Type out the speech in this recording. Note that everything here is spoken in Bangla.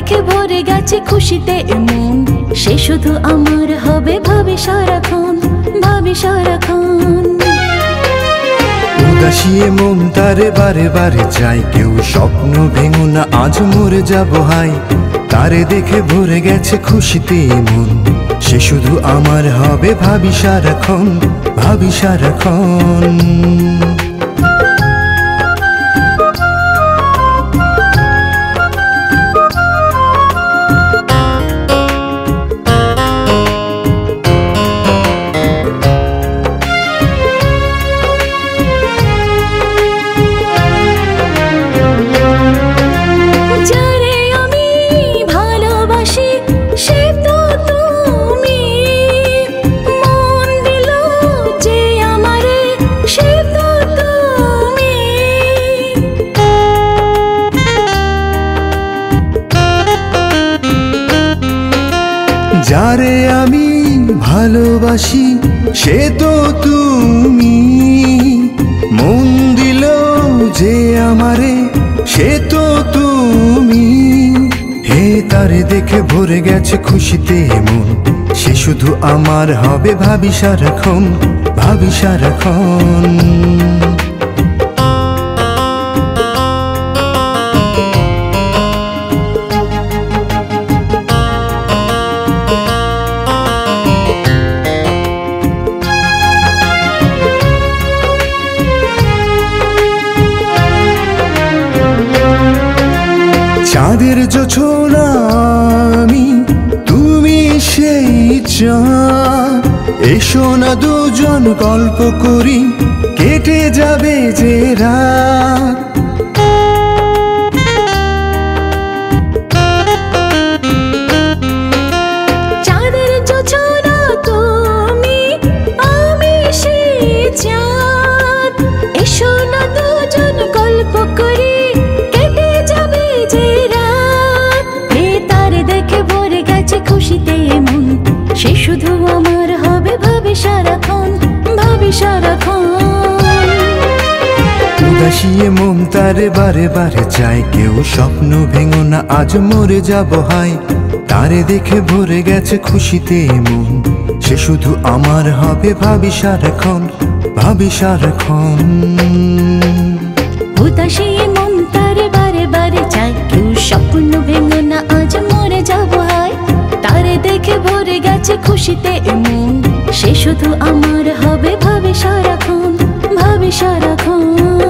দেখে ভরে গেছে খুশিতে মন, সে শুধু আমার হবে ভাবে সারাক্ষণ, ভাবে সারাক্ষণ। উদাসিয়ে মন তারে বারে বারে চাই, কেউ স্বপ্ন ভেঙো না আজ মরে যাব হাই। তারে দেখে ভরে গেছে খুশিতে মন, সে শুধু আমার হবে ভাবি সারাক্ষণ, ভাবি সারাক্ষণ। যারে আমি ভালোবাসি সে তো তুমি, মন দিল যে আমারে সে তো তুমি। হে তারে দেখে ভরে গেছে খুশিতে মন, সে শুধু আমার হবে ভাবি সারাক্ষণ, ভাবি সারাক্ষণ। চাঁদের জোছনা আমি, তুমি সেই চাঁদ, এসো না দুজন গল্প করি, কেটে যাবে যে রাত। চাঁদের জোছনা তুমি, আমি সেই চাঁদ, এসো না দুজন গল্প করি, কেটে যাবে যে রাত। হে তারে দেখে ভরে গেছে খুশিতে মন, সে শুধু আমার হবে ভাবে সারাক্ষণ, ভাবে সারাক্ষণ। উদাসিয়ে মন তারে বারে বারে চাই, কেউ স্বপ্ন ভেঙো না আজ মরে যাব হাই। তারে দেখে ভরে গেছে খুশিতে মন, সে শুধু আমার হবে ভাবি সারাক্ষণ, ভাবি সারাক্ষণ। উদাসিয়ে মন তারে বারে বারে চাই, কেউ স্বপ্ন ভেঙো না আজ মরে যাব হাই। তারে দেখে ভরে গেছে খুশিতে মন, সে শুধু আমার হবে ভাবে সারাক্ষণ, ভাবে সারাক্ষণ।